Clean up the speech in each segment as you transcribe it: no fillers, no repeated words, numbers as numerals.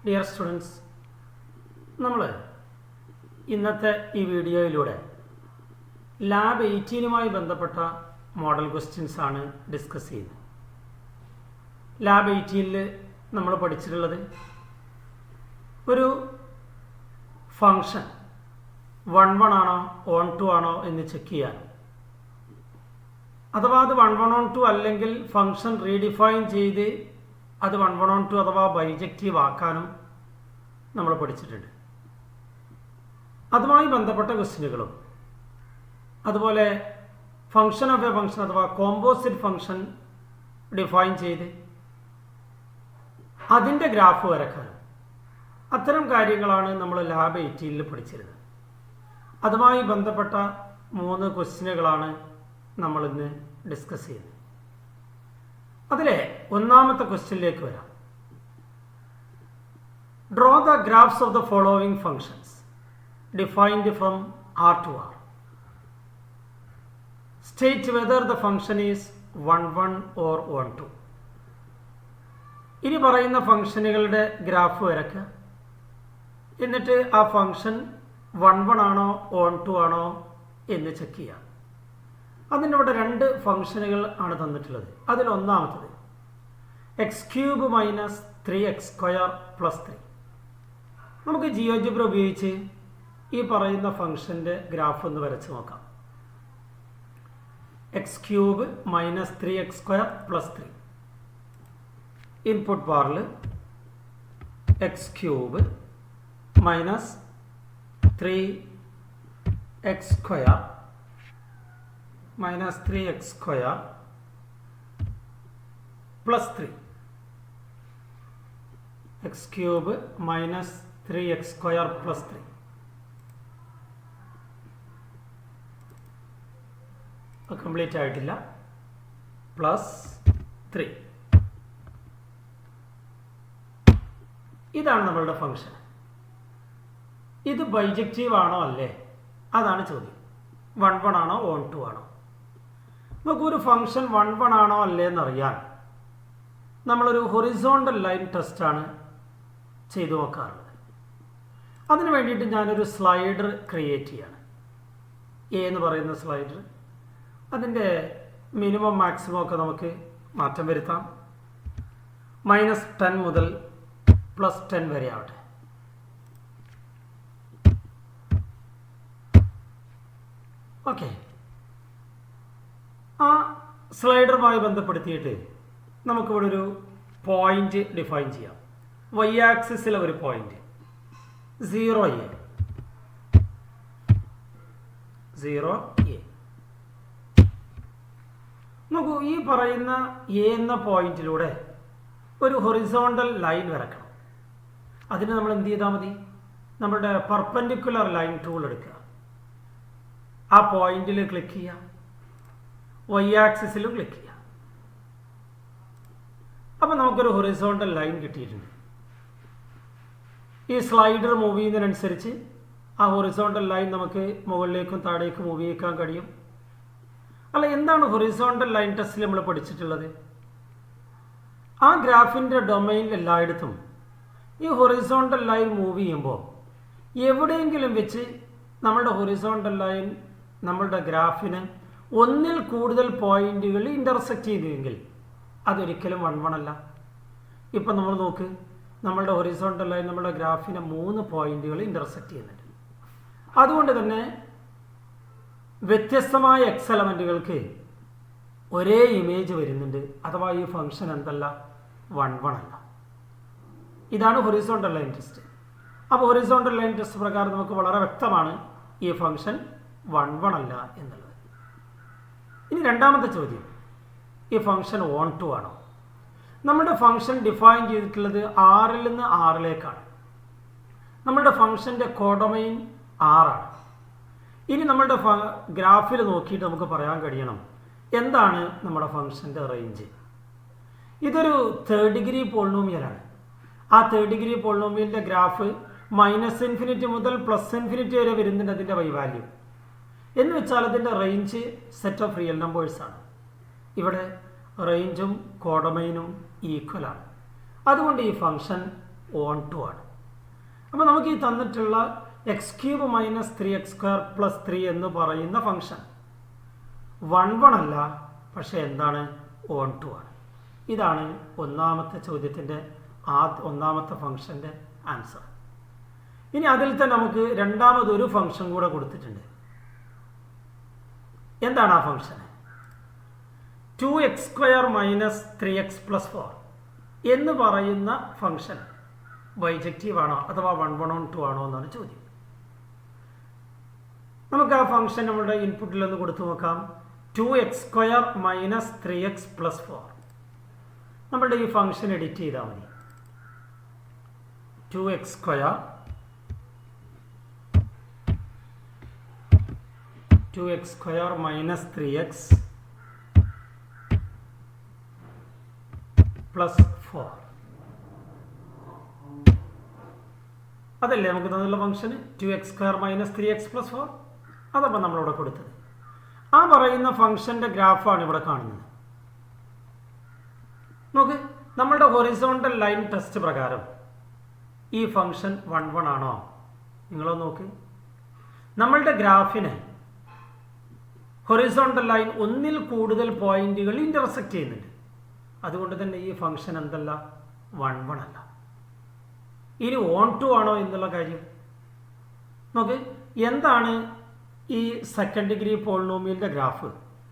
Dear students, നമ്മൾ ഇന്നത്തെ ഈ വീഡിയോയിലൂടെ ലാബ് 18 ബന്ധപ്പെട്ട മോഡൽ ക്വസ്റ്റ്യൻസ് ആണ് ഡിസ്കസ് ചെയ്യുന്നത്. ലാബ് 18 നമ്മൾ പഠിച്ചിട്ടുള്ളത് ഒരു ഫങ്ഷൻ 1 ആണോ 1 ആണോ എന്ന് ചെക്ക് ചെയ്യാൻ, അഥവാ അത് 1 അല്ലെങ്കിൽ ഫങ്ഷൻ റീഡിഫൈൻ ചെയ്ത് അത് 1 അഥവാ ബൈജക്റ്റീവ് ആക്കാനും നമ്മൾ പഠിച്ചിട്ടുണ്ട്. അതുമായി ബന്ധപ്പെട്ട ക്വസ്റ്റ്യനുകളും അതുപോലെ ഫങ്ഷൻ ഓഫ് എ ഫങ്ഷൻ അഥവാ കോമ്പോസിറ്റ് ഫങ്ഷൻ ഡിഫൈൻ ചെയ്ത് അതിൻ്റെ ഗ്രാഫ് വരക്കാനും അത്തരം കാര്യങ്ങളാണ് നമ്മൾ ലാബ് 18 പഠിച്ചിരുന്നത്. അതുമായി ബന്ധപ്പെട്ട 3 ക്വസ്റ്റ്യനുകളാണ് നമ്മളിന്ന് ഡിസ്കസ് ചെയ്യുന്നത്. അതിലെ ഒന്നാമത്തെ ക്വസ്റ്റ്യനിലേക്ക് വരാം. Draw the graphs of the following functions defined from R to R. State whether the function is 1 or 1 ഇനി പറയുന്ന ഫംഗ്ഷനുകളുടെ ഗ്രാഫ് വരയ്ക്കുക. എന്നിട്ട് ആ ഫംഗ്ഷൻ 1 ആണോ 1 ആണോ എന്ന് ചെക്ക് ചെയ്യാം. അതിൻ്റെ ഇവിടെ 2 ഫംഗ്ഷനുകൾ ആണ് തന്നിട്ടുള്ളത്. അതിൽ ഒന്നാമത്തത് x³ - 3x² + 3. നമുക്ക് ജിയോജിബ്ര ഉപയോഗിച്ച് ഈ പറയുന്ന ഫംഗ്ഷൻ്റെ ഗ്രാഫ് ഒന്ന് വരച്ച് നോക്കാം. x³ - 3x² + 3. ഇൻപുട്ട് ബാറിൽ x³ - 3x² - 3x² + 3. x³ - 3x² + 3. Complete ആയിട്ടില്ല. +3. ഇതാണ് നമ്മളുടെ ഫംഗ്ഷൻ. ഇത് ബൈജക്റ്റീവ് ആണോ അല്ലേ, അതാണ് ചോദ്യം. 1 ആണോ 1 ആണോ? നമുക്കൊരു ഫംഗ്ഷൻ 1 ആണോ അല്ലേ എന്നറിയാൻ നമ്മളൊരു ഹൊറിസോണ്ടൽ ലൈൻ ടെസ്റ്റാണ് ചെയ്തു നോക്കാറുള്ളത്. അതിന് വേണ്ടിയിട്ട് ഞാനൊരു സ്ലൈഡർ ക്രിയേറ്റ് ചെയ്യാണ്. എ എന്ന് പറയുന്ന സ്ലൈഡർ, അതിൻ്റെ മിനിമം മാക്സിമം ഒക്കെ നമുക്ക് മാറ്റം വരുത്താം. -10 മുതൽ +10 വരെ ആവട്ടെ. ഓക്കെ, ആ സ്ലൈഡറുമായി ബന്ധപ്പെടുത്തിയിട്ട് നമുക്കിവിടെ ഒരു പോയിന്റ് ഡിഫൈൻ ചെയ്യാം. y ആക്സിസിലെ ഒരു പോയിന്റ് 0a. നോക്കൂ, ഈ പറയുന്ന എ എന്ന പോയിന്റിലൂടെ ഒരു ഹൊറിസോണ്ടൽ ലൈൻ വരക്കണം. അതിന് നമ്മൾ എന്ത് ചെയ്താൽ മതി? നമ്മുടെ പെർപെൻഡിക്കുലർ ലൈൻ ടൂൾ എടുക്കുക, ആ പോയിന്റിൽ ക്ലിക്ക് ചെയ്യുക, y ആക്സിസിലും ക്ലിക്ക് ചെയ്യുക. അപ്പം നമുക്കൊരു ഹൊറിസോണ്ടൽ ലൈൻ കിട്ടിയിട്ടുണ്ട്. ഈ സ്ലൈഡർ മൂവ് ചെയ്യുന്നതിനനുസരിച്ച് ആ ഹൊറിസോണ്ടൽ ലൈൻ നമുക്ക് മുകളിലേക്കും താഴേക്കും മൂവ് ചെയ്യിക്കാൻ കഴിയും. അല്ല, എന്താണ് ഹൊറിസോണ്ടൽ ലൈൻ ടെസ്റ്റിൽ നമ്മൾ പഠിച്ചിട്ടുള്ളത്? ആ ഗ്രാഫിൻ്റെ ഡൊമൈനിൽ എല്ലായിടത്തും ഈ ഹൊറിസോണ്ടൽ ലൈൻ മൂവ് ചെയ്യുമ്പോൾ എവിടെയെങ്കിലും വെച്ച് നമ്മളുടെ ഹൊറിസോണ്ടൽ ലൈൻ നമ്മളുടെ ഗ്രാഫിന് ഒന്നിൽ കൂടുതൽ പോയിന്റുകളിൽ ഇൻ്റർസെക്റ്റ് ചെയ്തുവെങ്കിൽ അതൊരിക്കലും 1 അല്ല. ഇപ്പം നമ്മൾ നോക്ക്, നമ്മളുടെ ഹൊറിസോണ്ടൽ ലൈൻ നമ്മുടെ ഗ്രാഫിനെ 3 പോയിന്റുകൾ ഇൻ്റർസെക്റ്റ് ചെയ്യുന്നുണ്ട്. അതുകൊണ്ട് തന്നെ വ്യത്യസ്തമായ എക്സ് എലമെൻറ്റുകൾക്ക് ഒരേ ഇമേജ് വരുന്നുണ്ട്. അഥവാ ഈ ഫംഗ്ഷൻ എന്തല്ല, 1 അല്ല. ഇതാണ് ഹൊറിസോണ്ടൽ ലൈൻ ടെസ്റ്റ്. അപ്പോൾ ഹൊറിസോണ്ടൽ ലൈൻ ടെസ്റ്റ് പ്രകാരം നമുക്ക് വളരെ വ്യക്തമാണ് ഈ ഫംഗ്ഷൻ 1 അല്ല എന്നുള്ളത്. ഇനി രണ്ടാമത്തെ ചോദ്യം, ഈ ഫംഗ്ഷൻ 1 ആണോ? നമ്മുടെ ഫംഗ്ഷൻ ഡിഫൈൻ ചെയ്തിട്ടുള്ളത് ആറിൽ നിന്ന് ആറിലേക്കാണ്. നമ്മുടെ ഫംഗ്ഷൻ്റെ കോഡൊമൈൻ 6 ആണ്. ഇനി നമ്മളുടെ ഗ്രാഫിൽ നോക്കിയിട്ട് നമുക്ക് പറയാൻ കഴിയണം എന്താണ് നമ്മുടെ ഫംഗ്ഷൻ്റെ റേഞ്ച്. ഇതൊരു തേർഡ് ഡിഗ്രി പോളിനോമിയലാണ്. ആ തേർഡ് ഡിഗ്രി പോളിനോമിയലിൻ്റെ ഗ്രാഫ് -∞ മുതൽ +∞ വരെ വരുന്നുണ്ട് അതിൻ്റെ y വാല്യൂ. എന്ന് വെച്ചാൽ അതിൻ്റെ റേഞ്ച് സെറ്റ് ഓഫ് റിയൽ നമ്പേഴ്സാണ്. ഇവിടെ റേഞ്ചും കോഡൊമൈനും ഈക്വലാണ്. അതുകൊണ്ട് ഈ ഫംഗ്ഷൻ ഓൺ ടു ആണ്. അപ്പോൾ നമുക്ക് ഈ തന്നിട്ടുള്ള x³ - 3x² + 3 എന്ന് പറയുന്ന ഫംഗ്ഷൻ 1 അല്ല, പക്ഷേ എന്താണ്, ഓൺ ടു ആണ്. ഇതാണ് ഒന്നാമത്തെ ചോദ്യത്തിൻ്റെ ഒന്നാമത്തെ ഫംഗ്ഷൻ്റെ ആൻസർ. ഇനി അതിൽ തന്നെ നമുക്ക് രണ്ടാമതൊരു ഫംഗ്ഷൻ കൂടെ കൊടുത്തിട്ടുണ്ട്. എന്താണ് ആ ഫംഗ്ഷൻ? 2x² - 3x + 4 എന്ന് പറയുന്ന ഫംഗ്ഷൻ ബൈജക്റ്റീവ് ആണോ അഥവാ 1 ആണോ എന്നാണ് ചോദ്യം. നമുക്ക് ആ ഫംഗ്ഷൻ നമ്മുടെ ഇൻപുട്ടിൽ ഒന്ന് കൊടുത്തു നോക്കാം. 2x² - 3x + 4. നമ്മളുടെ ഈ ഫംഗ്ഷൻ എഡിറ്റ് ചെയ്താൽ മതി. 2x² - 3x + 4 അതല്ലേ നമുക്ക് തന്നിട്ടുള്ള ഫംഗ്ഷന് 2x² - 3x + 4. അതപ്പോൾ നമ്മളിവിടെ കൊടുത്തത്. ആ പറയുന്ന ഫംഗ്ഷൻ്റെ ഗ്രാഫാണ് ഇവിടെ കാണുന്നത്. നോക്ക്, നമ്മളുടെ ഹൊറിസോണ്ടൽ ലൈൻ ടെസ്റ്റ് പ്രകാരം ഈ ഫംഗ്ഷൻ 1 ആണോ? നിങ്ങളോ നോക്ക്, നമ്മളുടെ ഗ്രാഫിനെ ഹൊറിസോണ്ടൽ ലൈൻ ഒന്നിൽ കൂടുതൽ പോയിന്റുകൾ ഇന്റർസെക്റ്റ് ചെയ്യുന്നുണ്ട്. അതുകൊണ്ട് തന്നെ ഈ ഫംഗ്ഷൻ എന്തല്ല, 1 അല്ല. ഇനി ഓൺ ടു ആണോ എന്നുള്ള കാര്യം നോക്ക്. എന്താണ് ഈ സെക്കൻഡ് ഡിഗ്രി പോളിനോമിയലിൻ്റെ ഗ്രാഫ്?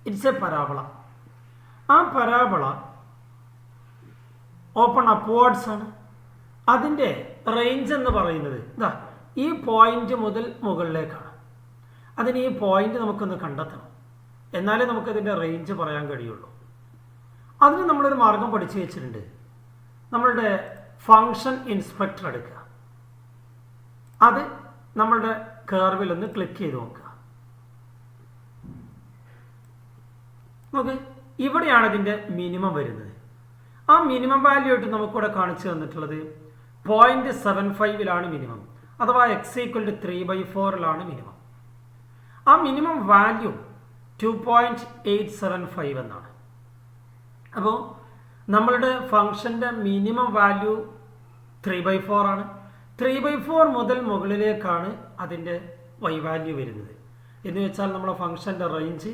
It's a parabola. ആ പരാബോള ഓപ്പൺ അപ്വേർഡ്സ് ആണ്. അതിൻ്റെ റേഞ്ച് എന്ന് പറയുന്നത് ഇതാ ഈ പോയിന്റ് മുതൽ മുകളിലേക്കാണ്. അതിന് ഈ പോയിന്റ് നമുക്കൊന്ന് കണ്ടെത്തണം, എന്നാലേ നമുക്കതിൻ്റെ റേഞ്ച് പറയാൻ കഴിയുള്ളൂ. അതിന് നമ്മളൊരു മാർഗം പഠിച്ചു വെച്ചിട്ടുണ്ട്. നമ്മളുടെ ഫംഗ്ഷൻ ഇൻസ്പെക്ടർ എടുക്കുക, അത് നമ്മളുടെ കർവിൽ ഒന്ന് ക്ലിക്ക് ചെയ്ത് നോക്കുക. നോക്ക്, ഇവിടെയാണ് ഇതിൻ്റെ മിനിമം വരുന്നത്. ആ മിനിമം വാല്യൂ ആയിട്ട് നമുക്കിവിടെ കാണിച്ചു തന്നിട്ടുള്ളത് 0.75 മിനിമം, അഥവാ x = 3/4 മിനിമം. ആ മിനിമം വാല്യൂ 2.875 എന്നാണ്. അപ്പോൾ നമ്മളുടെ ഫംഗ്ഷൻ്റെ മിനിമം വാല്യൂ 3/4 ആണ്. 3/4 മുതൽ മുകളിലേക്കാണ് അതിൻ്റെ y വാല്യൂ വരുന്നത്. എന്ന് വെച്ചാൽ നമ്മുടെ ഫംഗ്ഷൻ്റെ range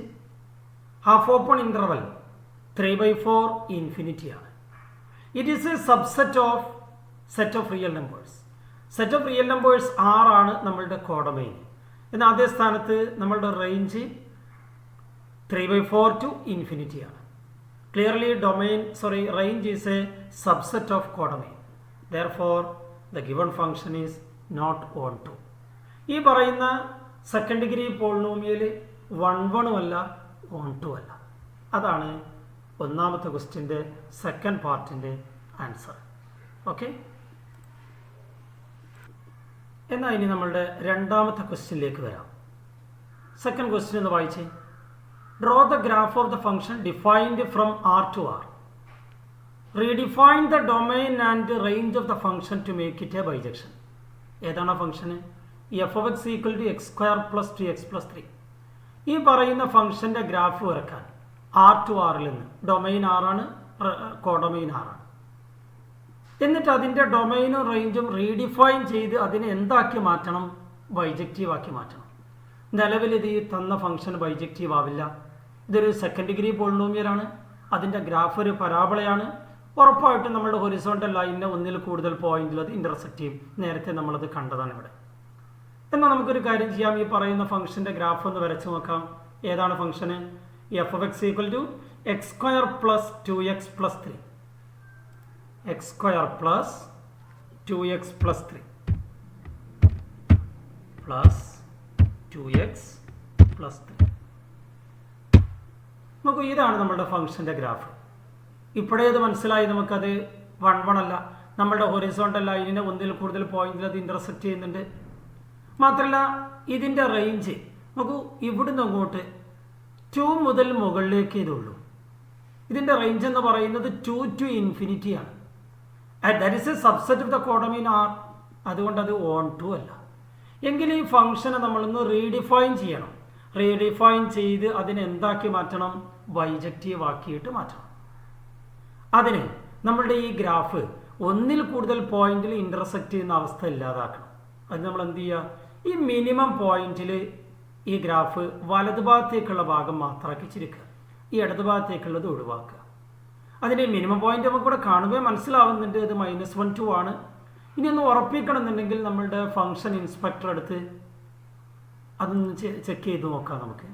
half open interval 3/4 infinity ആണ്. It is a subset of set of real numbers. Set of real numbers 6 ആണ് നമ്മളുടെ കോഡൊമൈൻ. എന്നാൽ അതേ സ്ഥാനത്ത് നമ്മളുടെ റേഞ്ച് 3/4 to ഇൻഫിനിറ്റി ആണ്. Clearly range is a subset of codomain. Therefore, the given function is not on to. ഈ പറയുന്ന second degree polynomial 1 അല്ല, ഓൺ ടു അല്ല. അതാണ് ഒന്നാമത്തെ ക്വസ്റ്റ്യൻ്റെ സെക്കൻഡ് പാർട്ടിൻ്റെ ആൻസർ. ഓക്കെ, എന്നാൽ ഇനി നമ്മളുടെ രണ്ടാമത്തെ ക്വസ്റ്റ്യനിലേക്ക് വരാം. സെക്കൻഡ് ക്വസ്റ്റ്യൻ എന്ന് വായിച്ചേ. Draw the graph of the function defined from R to R. Redefine the domain and range of the function to make it a bijection. ഏതാണ് ഫംഗ്ഷന്? f(x) = x² + 2x + 3. ഈ പറയുന്ന ഫംഗ്ഷൻ്റെ ഗ്രാഫ് വരക്കാൻ R to R നിന്ന്, domain R ആണ്, codomain R ആണ്. എന്നിട്ട് അതിൻ്റെ ഡൊമൈനും റേഞ്ചും റീഡിഫൈൻ ചെയ്ത് അതിനെ എന്താക്കി മാറ്റണം? ബൈജക്റ്റീവ് ആക്കി മാറ്റണം. നിലവിൽ ഇത് ഈ തന്ന ഫംഗ്ഷൻ ബൈജക്റ്റീവ് ആവില്ല. ഇതൊരു സെക്കൻഡ് ഡിഗ്രി പോളിനോമിയലാണ്. അതിൻ്റെ ഗ്രാഫ് ഒരു പരാബോളയാണ്. ഉറപ്പായിട്ടും നമ്മുടെ ഹൊറിസോണ്ടൽ ലൈനിനെ ഒന്നിൽ കൂടുതൽ പോയിന്റിൽ അത് ഇന്റർസെക്റ്റ് ചെയ്യും. നേരത്തെ നമ്മളത് കണ്ടതാണ് ഇവിടെ. എന്നാൽ നമുക്കൊരു കാര്യം ചെയ്യാം, ഈ പറയുന്ന ഫംഗ്ഷൻ്റെ ഗ്രാഫ് ഒന്ന് വരച്ച് നോക്കാം. ഏതാണ് ഫംഗ്ഷന്? f(x) = x² + 2x + 3. x² + 2x + 3 + 2x + 3. നോക്കൂ, ഇതാണ് നമ്മളുടെ ഫംഗ്ഷൻ്റെ ഗ്രാഫ്. ഇപ്പോഴേത് മനസ്സിലായി നമുക്കത് 1 അല്ല. നമ്മളുടെ ഹൊറിസോണ്ടൽ ലൈനിനെ ഒന്നിൽ കൂടുതൽ പോയിന്റിൽ അത് ഇന്റർസെക്റ്റ് ചെയ്യുന്നുണ്ട്. മാത്രമല്ല ഇതിൻ്റെ റേഞ്ച് നോക്കൂ, ഇവിടുന്ന് അങ്ങോട്ട് 2 മുതൽ മുകളിലേക്ക് ഇതുള്ളൂ. ഇതിൻ്റെ റേഞ്ച് എന്ന് പറയുന്നത് 2 to ഇൻഫിനിറ്റി ആണ്. That is a subset of the codomain R. അതുകൊണ്ട് അത് ഓൺ ടു അല്ല. എങ്കിൽ ഈ ഫംഗ്ഷനെ നമ്മളൊന്ന് റീഡിഫൈൻ ചെയ്യണം. റീഡിഫൈൻ ചെയ്ത് അതിനെ എന്താക്കി മാറ്റണം? ബൈജക്റ്റീവ് ആക്കിയിട്ട് മാറ്റണം. അതിന് നമ്മളുടെ ഈ ഗ്രാഫ് ഒന്നിൽ കൂടുതൽ പോയിന്റിൽ ഇന്റർസെക്റ്റ് ചെയ്യുന്ന അവസ്ഥ ഇല്ലാതാക്കണം. അത് നമ്മൾ എന്ത് ചെയ്യുക, ഈ മിനിമം പോയിന്റിൽ ഈ ഗ്രാഫ് വലതുഭാഗത്തേക്കുള്ള ഭാഗം മാത്രമാക്കി ചുരുക്കുക, ഈ ഇടതുഭാഗത്തേക്കുള്ളത് ഒഴിവാക്കുക. അതിൻ്റെ മിനിമം പോയിന്റ് നമുക്കിവിടെ കാണുമ്പോൾ മനസ്സിലാവുന്നുണ്ട്, ഇത് -1 2 ആണ്. ഇനി ഒന്ന് ഉറപ്പിക്കണം എന്നുണ്ടെങ്കിൽ നമ്മളുടെ ഫംഗ്ഷൻ ഇൻസ്പെക്ടർ എടുത്ത് അതൊന്ന് ചെക്ക് ചെയ്ത് നോക്കാം. നമുക്ക്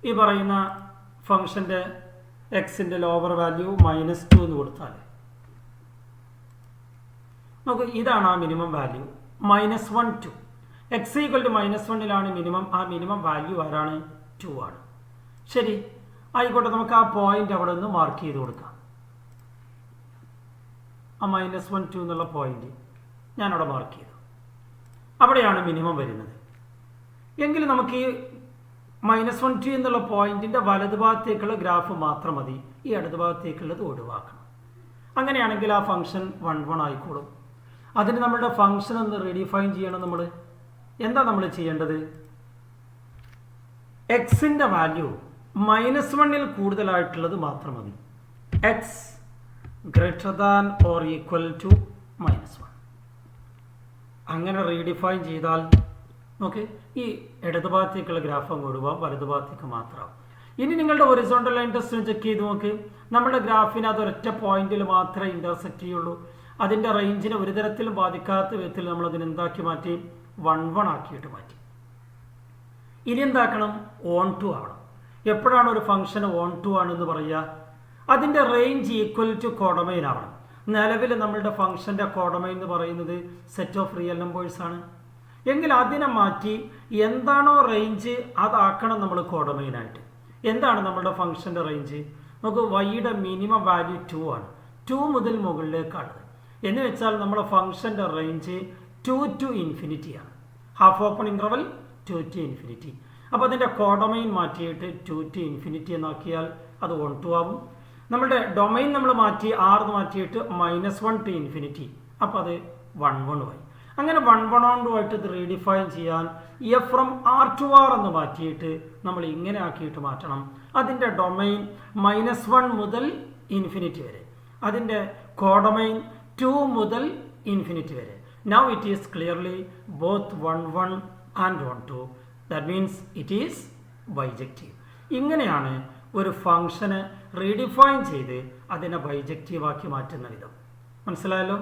ഈ പറയുന്ന ഫംഗ്ഷൻ്റെ എക്സിൻ്റെ ലോവർ വാല്യൂ -2 എന്ന് കൊടുത്താൽ നമുക്ക് ഇതാണ് ആ minimum value, -1 2. X equal to -1 minimum. ആ മിനിമം വാല്യൂ ആരാണ്? 2 ആണ്. ശരി, ആയിക്കോട്ടെ. നമുക്ക് ആ പോയിന്റ് അവിടെ നിന്ന് മാർക്ക് ചെയ്ത് കൊടുക്കാം. ആ -1 2 എന്നുള്ള പോയിന്റ് ഞാനവിടെ മാർക്ക് ചെയ്തു. അവിടെയാണ് മിനിമം വരുന്നത്. എങ്കിൽ നമുക്ക് ഈ -1 2 എന്നുള്ള പോയിന്റിന്റെ വലതുഭാഗത്തേക്കുള്ള ഗ്രാഫ് മാത്രം മതി, ഈ ഇടതുഭാഗത്തേക്കുള്ളത് ഒഴിവാക്കണം. അങ്ങനെയാണെങ്കിൽ ആ ഫംഗ്ഷൻ 1 1 ആയിക്കോളും. അതിന് നമ്മളുടെ ഫംഗ്ഷൻ ഒന്ന് റീഡിഫൈൻ ചെയ്യണം. എന്താ നമ്മൾ ചെയ്യേണ്ടത്? എക്സിന്റെ വാല്യൂ -1 കൂടുതലായിട്ടുള്ളത് മാത്രം മതി. X greater than or equal to -1. അങ്ങനെ റീഡിഫൈൻ ചെയ്താൽ ഓക്കെ, ഈ ഇടതുഭാഗത്തേക്കുള്ള ഗ്രാഫ് അങ്ങ് ഒഴിവാകും, വലതുഭാഗത്തേക്ക് മാത്രമാവും. ഇനി നിങ്ങളുടെ ഹൊറിസോണ്ടൽ ലൈൻ ടെസ്റ്റ് ചെക്ക് ചെയ്ത് നോക്ക്. നമ്മുടെ ഗ്രാഫിന് അത് ഒരൊറ്റ പോയിന്റിൽ മാത്രമേ ഇന്റർസെക്റ്റ് ചെയ്യുള്ളൂ. അതിൻ്റെ റേഞ്ചിനെ ഒരു തരത്തിലും ബാധിക്കാത്ത വിധത്തിൽ നമ്മൾ അതിന് എന്താക്കി മാറ്റി? 1 1 ആക്കിയിട്ട് മാറ്റി. ഇനി എന്താക്കണം? ഓൺ ടു ആവണം. എപ്പോഴാണ് ഒരു ഫംഗ്ഷന് ഓൺ ടു ആണെന്ന് പറയുക? അതിൻ്റെ റേഞ്ച് ഈക്വൽ ടു കോഡൊമൈൻ ആവണം. നിലവിൽ നമ്മളുടെ ഫംഗ്ഷൻ്റെ കോഡൊമൈൻ എന്ന് പറയുന്നത് സെറ്റ് ഓഫ് റിയൽ നമ്പേഴ്സ് ആണ്. എങ്കിൽ അതിനെ മാറ്റി എന്താണോ റേഞ്ച് അതാക്കണം നമ്മൾ കോഡൊമൈനായിട്ട്. എന്താണ് നമ്മളുടെ ഫംഗ്ഷൻ്റെ റേഞ്ച്? നമുക്ക് വൈയുടെ മിനിമം വാല്യൂ 2 ആണ്. 2 മുതൽ മുകളിലേക്കാണ്. എന്ന് വെച്ചാൽ നമ്മുടെ ഫംഗ്ഷൻ്റെ റേഞ്ച് 2 to ∞ ആണ്. Half open interval 2 to ∞. അപ്പോൾ അതിൻ്റെ കോഡൊമൈൻ മാറ്റിയിട്ട് 2 to ∞ എന്നാക്കിയാൽ അത് 1 2 ആവും. നമ്മുടെ ഡൊമൈൻ നമ്മൾ മാറ്റി R മാറ്റിയിട്ട് -1 to ∞. അപ്പോൾ അത് 1 1 ആയി. അങ്ങനെ 1 1 ആയിട്ട് ഇത് റീഡിഫൈൻ ചെയ്യാൻ F from R to R എന്ന് മാറ്റിയിട്ട് നമ്മൾ ഇങ്ങനെ ആക്കിയിട്ട് മാറ്റണം. അതിൻ്റെ ഡൊമൈൻ -1 മുതൽ ∞ വരെ, അതിൻ്റെ കോഡൊമൈൻ 2 മുതൽ ∞ വരെ. Now it is clearly both 1 1 and 1 2. That means it is bijective. ഇങ്ങനെയാണ് ഒരു ഫംഗ്ഷന് റീഡിഫൈൻ ചെയ്ത് അതിനെ ബൈജക്റ്റീവ് ആക്കി മാറ്റുന്ന വിധം. മനസ്സിലായല്ലോ?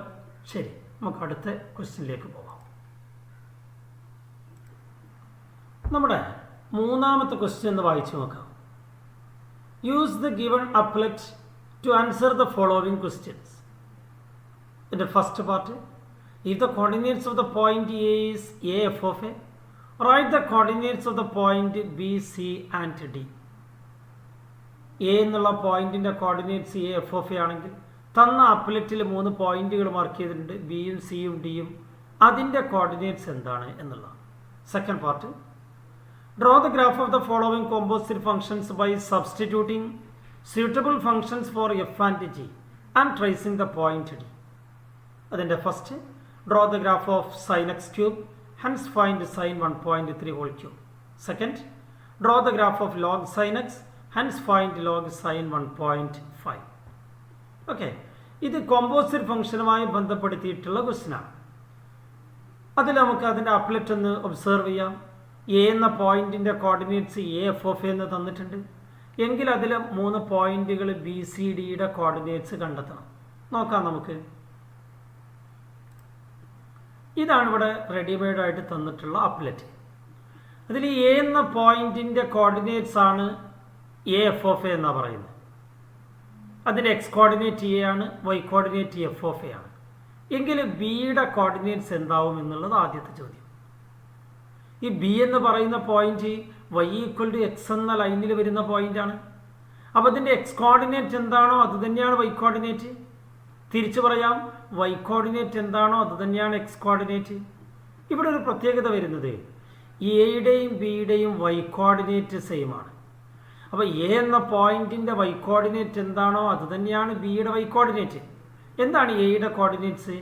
ശരി, നമുക്ക് അടുത്ത ക്വസ്റ്റ്യനിലേക്ക് പോകാം. നമ്മുടെ മൂന്നാമത്തെ ക്വസ്റ്റ്യൻ ഒന്ന് വായിച്ചു നോക്കാം. Use the given applet to answer the following questions. The first part, if the coordinates of the point A is A f of A, write the coordinates of the point B, C and D. A എന്നുള്ള പോയിന്റിന്റെ coordinates A f of A ആണെങ്കിൽ തന്ന അപ്ലറ്റിൽ 3 പോയിന്റുകൾ mark ചെയ്തിട്ടുണ്ട്, ബിയും സിയും ഡിയും. അതിൻ്റെ കോർഡിനേറ്റ്സ് എന്താണ് എന്നുള്ളതാണ്. Second part, draw the graph of the following composite functions by substituting suitable functions for f and g and tracing the point D. അതിൻ്റെ first, draw the graph of sine X cube, hence find sine 1.3 whole cube. Second, draw the graph of log sine X, hence find log sine 1.5. Okay, ഇത് composite ഫംഗ്ഷനുമായി ബന്ധപ്പെടുത്തിയിട്ടുള്ള ക്വസ്റ്റ്യനാണ്. അതിൽ നമുക്ക് അതിൻ്റെ applet ഒന്ന് observe ചെയ്യാം. എ എന്ന പോയിന്റിൻ്റെ കോർഡിനേറ്റ്സ് എ എഫ് ഓഫ് എന്ന് തന്നിട്ടുണ്ട്. എങ്കിൽ അതിൽ 3 പോയിന്റുകൾ ബി സി ഡിയുടെ കോർഡിനേറ്റ്സ് കണ്ടെത്തണം. നോക്കാം നമുക്ക്. ഇതാണ് ഇവിടെ റെഡിമെയ്ഡ് ആയിട്ട് തന്നിട്ടുള്ള അപ്ലറ്റ്. അതിൽ എ എന്ന പോയിന്റിൻ്റെ കോർഡിനേറ്റ്സ് ആണ് എ എഫ് ഓഫ് എ എന്നാണ് പറയുന്നത്. അതിൻ്റെ എക്സ് കോർഡിനേറ്റ് എ ആണ്, Y coordinate F of A ആണ്. എങ്കിൽ ബിയുടെ കോർഡിനേറ്റ്സ് എന്താവും എന്നുള്ളത് ആദ്യത്തെ ചോദ്യം. ഈ ബി എന്ന് പറയുന്ന point Y equal to X എന്ന ലൈനിൽ വരുന്ന പോയിന്റാണ്. അപ്പോൾ അതിൻ്റെ എക്സ് കോർഡിനേറ്റ് എന്താണോ അത് തന്നെയാണ് വൈ കോർഡിനേറ്റ്. തിരിച്ചു പറയാം, വൈ കോർഡിനേറ്റ് എന്താണോ അത് തന്നെയാണ് എക്സ് കോർഡിനേറ്റ്. ഇവിടെ ഒരു പ്രത്യേകത വരുന്നത് എയുടെയും ബിയുടെയും വൈ കോർഡിനേറ്റ് സെയിം ആണ്. അപ്പോൾ എ എന്ന പോയിന്റിൻ്റെ വൈ കോർഡിനേറ്റ് എന്താണോ അത് തന്നെയാണ് ബിയുടെ വൈ കോർഡിനേറ്റ്. എന്താണ് എയുടെ coordinates?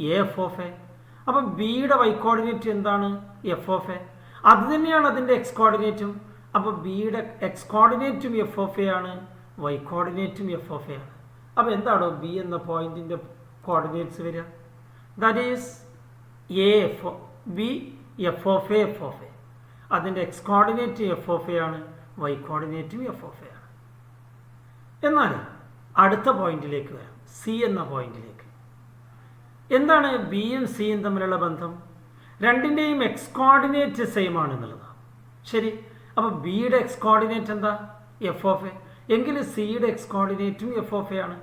A F of a. അപ്പം ബിയുടെ വൈ കോർഡിനേറ്റ് എന്താണ്? F of a. അത് തന്നെയാണ് അതിൻ്റെ എക്സ് കോർഡിനേറ്റും. അപ്പോൾ ബിയുടെ എക്സ് കോർഡിനേറ്റും എഫ് ഓഫ് എ ആണ്, വൈ കോർഡിനേറ്റും എഫ് ഓഫ് എ ആണ്. അപ്പോൾ എന്താണോ ബി എന്ന പോയിന്റിൻ്റെ കോർഡിനേറ്റ്സ് വരിക? That is a f b f of a F of a. അതിൻ്റെ X coordinate F of A ആണ്, വൈ കോർഡിനേറ്റും എഫ് ഓഫ് എ ആണ്. എന്നാൽ അടുത്ത പോയിന്റിലേക്ക് വരാം, സി എന്ന പോയിന്റിലേക്ക്. എന്താണ് ബിയും സിയും തമ്മിലുള്ള ബന്ധം? രണ്ടിൻ്റെയും എക്സ് കോർഡിനേറ്റ് സെയിം ആണെന്നുള്ളതാണ്. ശരി, അപ്പോൾ ബിയുടെ എക്സ് കോർഡിനേറ്റ് എന്താ? F of A. എങ്കിൽ സിയുടെ എക്സ് കോർഡിനേറ്റും എഫ് ഓഫ് എ ആണ്.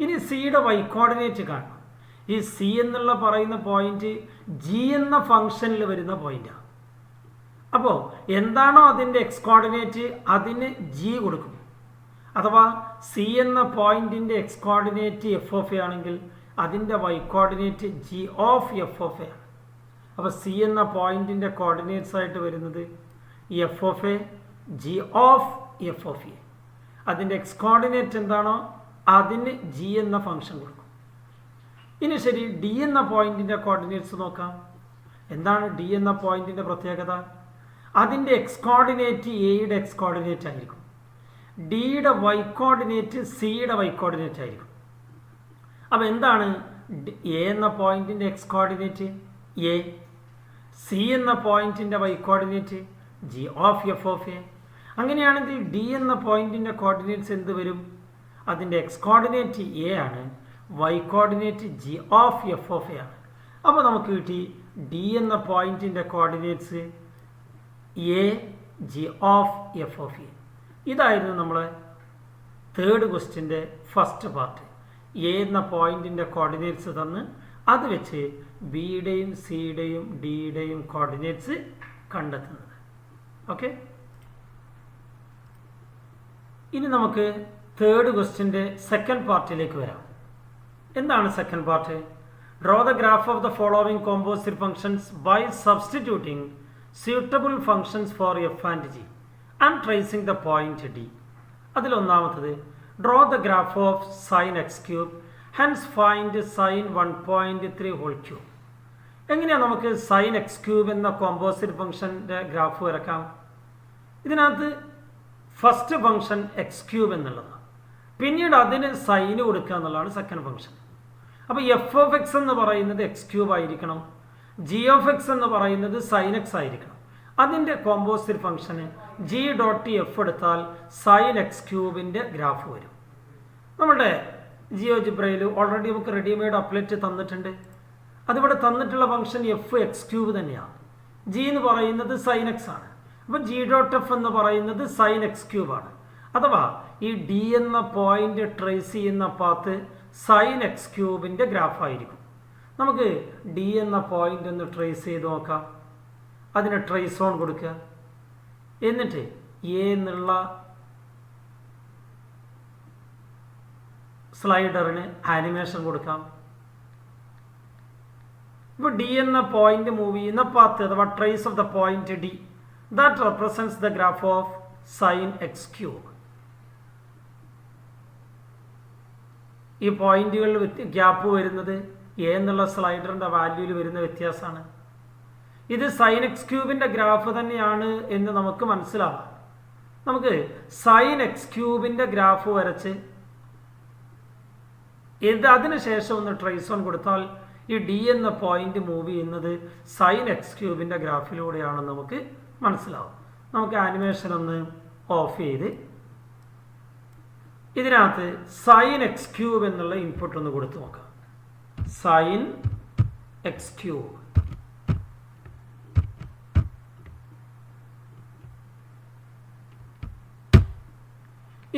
ഇനി സിയുടെ വൈ കോർഡിനേറ്റ് കാണണം. ഈ സി എന്നുള്ള പറയുന്ന പോയിന്റ് ജി എന്ന ഫംഗ്ഷനിൽ വരുന്ന പോയിന്റാണ്. അപ്പോൾ എന്താണോ അതിൻ്റെ എക്സ് കോർഡിനേറ്റ് അതിന് ജി കൊടുക്കും. അഥവാ സി എന്ന പോയിന്റിൻ്റെ x coordinate F of a ആണെങ്കിൽ അതിൻ്റെ y coordinate g of f of A ആണ്. അപ്പോൾ സി എന്ന പോയിന്റിൻ്റെ കോർഡിനേറ്റ്സ് ആയിട്ട് വരുന്നത് f of a g of f of a. അതിൻ്റെ എക്സ് കോർഡിനേറ്റ് എന്താണോ അതിന് ജി എന്ന ഫംഗ്ഷൻ കൊടുക്കും. ഇനി ശരി, ഡി എന്ന പോയിന്റിൻ്റെ കോർഡിനേറ്റ്സ് നോക്കാം. എന്താണ് ഡി എന്ന പോയിന്റിൻ്റെ പ്രത്യേകത? അതിൻ്റെ എക്സ് കോർഡിനേറ്റ് എയുടെ എക്സ് കോർഡിനേറ്റ് ആയിരിക്കും. ഡിയുടെ വൈ കോർഡിനേറ്റ് സിയുടെ വൈ കോർഡിനേറ്റ് ആയിരിക്കും. അപ്പോൾ എന്താണ് എ എന്ന പോയിന്റിൻ്റെ എക്സ് കോർഡിനേറ്റ് എ, സി എന്ന പോയിന്റിൻ്റെ y coordinate g of f of a. അങ്ങനെയാണെങ്കിൽ ഡി എന്ന പോയിന്റിൻ്റെ കോർഡിനേറ്റ്സ് എന്ത് വരും? അതിൻ്റെ എക്സ് കോർഡിനേറ്റ് എ ആണ്, Y coordinate g of f of A ആണ്. അപ്പോൾ നമുക്ക് കിട്ടി ഡി എന്ന പോയിന്റിൻ്റെ coordinates a g of f of a. ഇതായിരുന്നു നമ്മളെ തേർഡ് ക്വസ്റ്റ്യൻ്റെ ഫസ്റ്റ് പാർട്ട്. എ എന്ന പോയിന്റിൻ്റെ കോർഡിനേറ്റ്സ് തന്ന് അത് വെച്ച് ബിയുടെയും സിയുടെയും ഡിയുടെയും കോർഡിനേറ്റ്സ് കണ്ടെത്തുന്നത്. ഓക്കെ, ഇനി നമുക്ക് തേർഡ് ക്വസ്റ്റ്യൻ്റെ സെക്കൻഡ് പാർട്ടിലേക്ക് വരാം. എന്താണ് second part? Draw the graph of the following composite functions by substituting suitable functions for f and g and tracing the point d. അതിലൊന്നാമത്തത് draw the graph of sin x cube, hence find sin 1.3 whole cube. എങ്ങനെയാണ് നമുക്ക് sin x cube എന്ന composite ഫംഗ്ഷൻ്റെ graph വരക്കാം? ഇതിനകത്ത് first function X cube എന്നുള്ളതാണ്, പിന്നീട് അതിന് sign കൊടുക്കുക എന്നുള്ളതാണ് സെക്കൻഡ് ഫംഗ്ഷൻ. അപ്പോൾ എഫ് ഓഫ് എക്സ് എന്ന് പറയുന്നത് എക്സ് ക്യൂബ് ആയിരിക്കണം, ജി ഓഫ് എക്സ് എന്ന് പറയുന്നത് സൈൻ എക്സ് ആയിരിക്കണം. അതിൻ്റെ കോമ്പോസിറ്റ് ഫംഗ്ഷന് ജി ഡോട്ട് എഫ് എടുത്താൽ സൈൻ എക്സ് ക്യൂബിൻ്റെ ഗ്രാഫ് വരും. നമ്മുടെ ജിയോജിബ്രയിൽ ഓൾറെഡി നമുക്ക് റെഡിമെയ്ഡ് അപ്ലറ്റ് തന്നിട്ടുണ്ട്. അതിവിടെ തന്നിട്ടുള്ള ഫംഗ്ഷൻ എഫ് എക്സ് ക്യൂബ് തന്നെയാണ്. ജി എന്ന് പറയുന്നത് സൈൻ എക്സ് ആണ്. അപ്പോൾ ജി ഡോട്ട് എഫ് എന്ന് പറയുന്നത് സൈൻ എക്സ് ക്യൂബാണ്. അഥവാ ഈ ഡി എന്ന പോയിന്റ് ട്രേസ് ചെയ്യുന്ന പാത്ത് സൈൻ എക്സ് ക്യൂബിൻ്റെ ഗ്രാഫായിരിക്കും. നമുക്ക് ഡി എന്ന പോയിന്റ് ഒന്ന് ട്രേസ് ചെയ്ത് നോക്കാം. അതിന് ട്രേസ് ഓൺ കൊടുക്കുക, എന്നിട്ട് എ എന്നുള്ള സ്ലൈഡറിന് ആനിമേഷൻ കൊടുക്കാം. ഇപ്പോൾ ഡി എന്ന പോയിന്റ് മൂവ് ചെയ്യുന്ന പാത്ത് അഥവാ trace of the point D that represents the graph of sine X cube. ഈ പോയിന്റുകളിൽ ഗ്യാപ്പ് വരുന്നത് എ എന്നുള്ള സ്ലൈഡറിൻ്റെ വാല്യൂവിൽ വരുന്ന വ്യത്യാസമാണ്. ഇത് സൈൻ എക്സ് ക്യൂബിൻ്റെ ഗ്രാഫ് തന്നെയാണ് എന്ന് നമുക്ക് മനസ്സിലാവാം. നമുക്ക് സൈൻ എക്സ് ക്യൂബിൻ്റെ ഗ്രാഫ് വരച്ച് അതിനുശേഷം ഒന്ന് ട്രേസ് ഓൺ കൊടുത്താൽ ഈ ഡി എന്ന പോയിന്റ് മൂവ് ചെയ്യുന്നത് സൈൻ എക്സ് ക്യൂബിൻ്റെ ഗ്രാഫിലൂടെയാണെന്ന് നമുക്ക് മനസ്സിലാവും. നമുക്ക് ആനിമേഷൻ ഒന്ന് ഓഫ് ചെയ്ത് ഇതിനകത്ത് സൈൻ എക്സ് ക്യൂബ് എന്നുള്ള ഇൻപുട്ട് ഒന്ന് കൊടുത്തു നോക്കാം. സൈൻ എക്സ് ക്യൂബ്,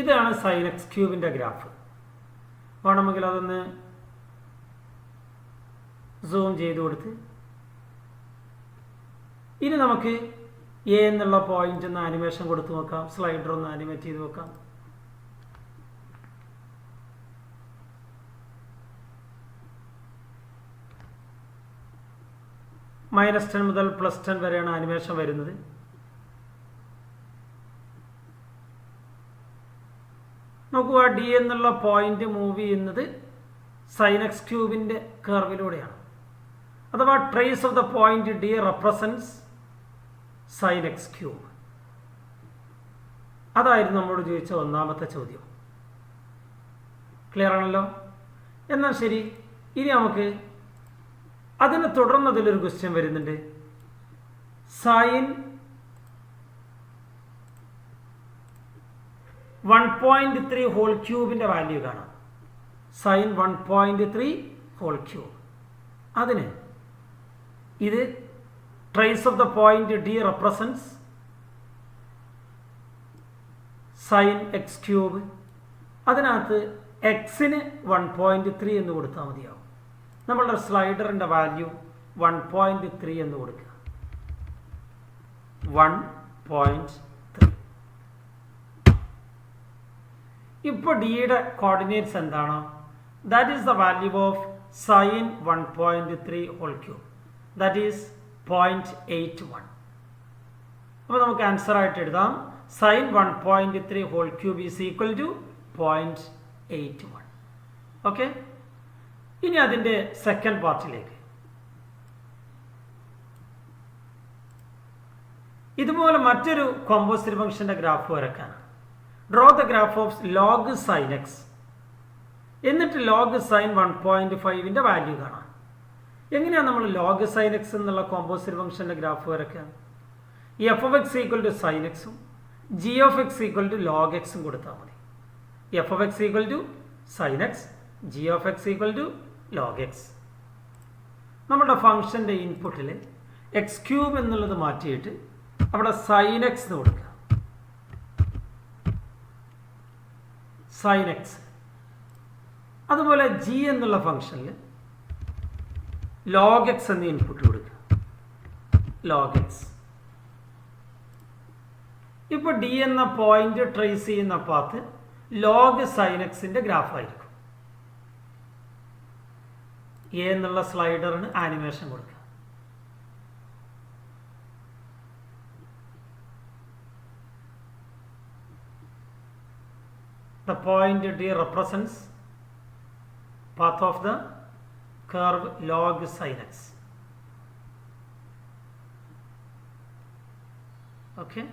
ഇതാണ് സൈൻ എക്സ് ക്യൂബിൻ്റെ ഗ്രാഫ്. വേണമെങ്കിൽ അതൊന്ന് സൂം ചെയ്ത് കൊടുത്ത് ഇനി നമുക്ക് എ എന്നുള്ള പോയിന്റ് ഒന്ന് ആനിമേഷൻ കൊടുത്തു നോക്കാം. സ്ലൈഡർ ഒന്ന് ആനിമേറ്റ് ചെയ്ത് നോക്കാം. -10 മുതൽ +10 വരെയാണ് ആനിമേഷൻ വരുന്നത്. നോക്കുക, ഡി എന്നുള്ള പോയിന്റ് മൂവ് ചെയ്യുന്നത് സൈൻ എക്സ് ക്യൂബിൻ്റെ കർവിലൂടെയാണ്. അഥവാ trace of the point D represents sine X cube. അതായിരുന്നു നമ്മളോട് ചോദിച്ച ഒന്നാമത്തെ ചോദ്യം. ക്ലിയർ ആണല്ലോ? എന്നാൽ ശരി, ഇനി നമുക്ക് അതിനെ തുടർന്നതിലൊരു ക്വസ്റ്റ്യൻ വരുന്നുണ്ട്. സൈൻ 1.3 ഹോൾ ക്യൂബിൻ്റെ വാല്യൂ കാണാം. Sine 1.3 whole cube. അതിന് ഇത് trace of the point D represents sine X cube. അതിനകത്ത് എക്സിന് 1.3 എന്ന് കൊടുത്താൽ മതിയാവും. നമ്മളുടെ സ്ലൈഡറിൻ്റെ വാല്യൂ 1.3 എന്ന് കൊടുക്കുക. 1.3. ഇപ്പോൾ ഡിയുടെ കോർഡിനേറ്റ്സ് എന്താണ്? That is the value of sine 1.3 whole cube. That is 0.81. അപ്പോൾ നമുക്ക് ആൻസർ ആയിട്ട് എഴുതാം sine 1.3 whole cube is equal to 0.81. Okay, ഇനി അതിൻ്റെ സെക്കൻഡ് പാർട്ടിലേക്ക്. ഇതുപോലെ മറ്റൊരു കോമ്പോസിറ്റ് ഫംഗ്ഷൻ്റെ ഗ്രാഫ് വരയ്ക്കാനാണ്. Draw the graph of log sine x. എന്നിട്ട് ലോഗ് സൈൻ 1.5ൻ്റെ വാല്യൂ കാണാം. എങ്ങനെയാണ് നമ്മൾ ലോഗ് സൈൻ എക്സ് എന്നുള്ള കോമ്പോസിറ്റ് ഫംഗ്ഷൻ്റെ ഗ്രാഫ് വരയ്ക്കുക? F of X equal to sine എക്സും G of X equal to log എക്സും കൊടുത്താൽ മതി. F of X equal to sine X, G of X equal to log X. നമ്മുടെ ഫംഗ്ഷൻ്റെ ഇൻപുട്ടിൽ എക്സ് ക്യൂബ് എന്നുള്ളത് മാറ്റിയിട്ട് അവിടെ സൈൻ എക്സ് എന്ന് കൊടുക്കുക. Sign X. അതുപോലെ ജി എന്നുള്ള ഫംഗ്ഷനിൽ ലോഗ് എക്സ് എന്ന ഇൻപുട്ട് കൊടുക്കുക. Log X. ഇപ്പോൾ ഡി എന്ന പോയിന്റ് ട്രേസ് ചെയ്യുന്ന പാത്ത് ലോഗ് സൈൻ എക്സിൻ്റെ ഗ്രാഫായിരിക്കും. എ എന്നുള്ള സ്ലൈഡറിന് ആനിമേഷൻ കൊടുക്കുക. The point D represents path of the curve log sin x. Okay.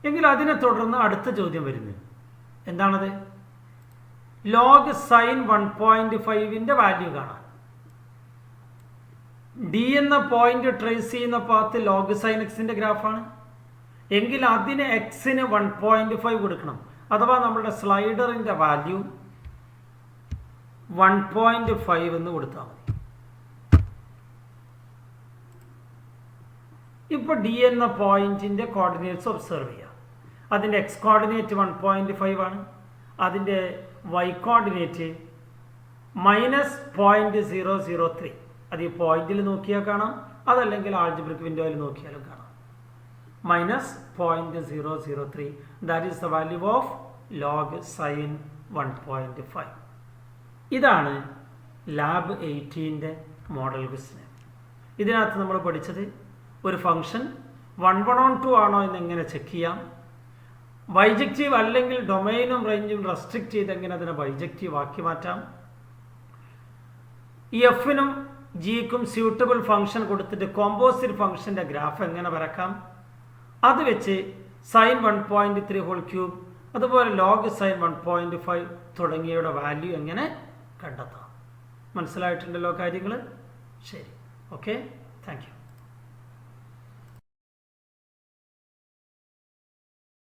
എങ്കിൽ അതിനെ തുടർന്ന് അടുത്ത ചോദ്യം വരുന്നത് എന്താണത്? ലോഗ് സൈൻ 1.5ൻ്റെ വാല്യൂ കാണാൻ. ഡി എന്ന പോയിന്റ് ട്രേസ് ചെയ്യുന്ന പാത്ത് ലോഗ് സൈൻ എക്സിൻ്റെ ഗ്രാഫാണ്. എങ്കിൽ അതിന് എക്സിന് 1.5 കൊടുക്കണം. അഥവാ നമ്മുടെ സ്ലൈഡറിൻ്റെ വാല്യൂ 1.5 എന്ന് കൊടുത്താൽ മതി. ഇപ്പോൾ ഡി എന്ന പോയിന്റിൻ്റെ കോർഡിനേറ്റ്സ് ഒബ്സർവ് ചെയ്യാം. അതിൻ്റെ എക്സ് കോർഡിനേറ്റ് 1.5 ആണ്. അതിൻ്റെ വൈ കോർഡിനേറ്റ് -0.003. അത് ഈ പോയിന്റിൽ നോക്കിയാൽ കാണാം, അതല്ലെങ്കിൽ ആൾജിബ്രിക് വിൻഡോയിൽ നോക്കിയാലും കാണാം. -0.003. That is the value of log sine 1.5. ഇതാണ് ലാബ് 18ൻ്റെ മോഡൽ ക്വസ്റ്റ്യൻ. ഇതിനകത്ത് നമ്മൾ പഠിച്ചത് ഒരു ഫംഗ്ഷൻ 1/2 ആണോ എന്ന് എങ്ങനെ ചെക്ക് ചെയ്യാം, ബൈജക്റ്റീവ് അല്ലെങ്കിൽ ഡൊമൈനും റേഞ്ചും റെസ്ട്രിക്റ്റ് ചെയ്ത് എങ്ങനെ അതിനെ ബൈജക്റ്റീവ് ആക്കി മാറ്റാം, ഈ എഫിനും ജിക്കും സ്യൂട്ടബിൾ ഫംഗ്ഷൻ കൊടുത്തിട്ട് കോമ്പോസിറ്റ് ഫംഗ്ഷൻ്റെ ഗ്രാഫ് എങ്ങനെ വരക്കാം, അത് വെച്ച് സൈൻ 1.3 ഹോൾ ക്യൂബ് അതുപോലെ ലോഗ് സൈൻ 1.5 തുടങ്ങിയവയുടെ വാല്യൂ എങ്ങനെ കണ്ടെത്താം. മനസ്സിലായിട്ടുണ്ടല്ലോ കാര്യങ്ങൾ? ശരി, ഓക്കെ, താങ്ക് യു.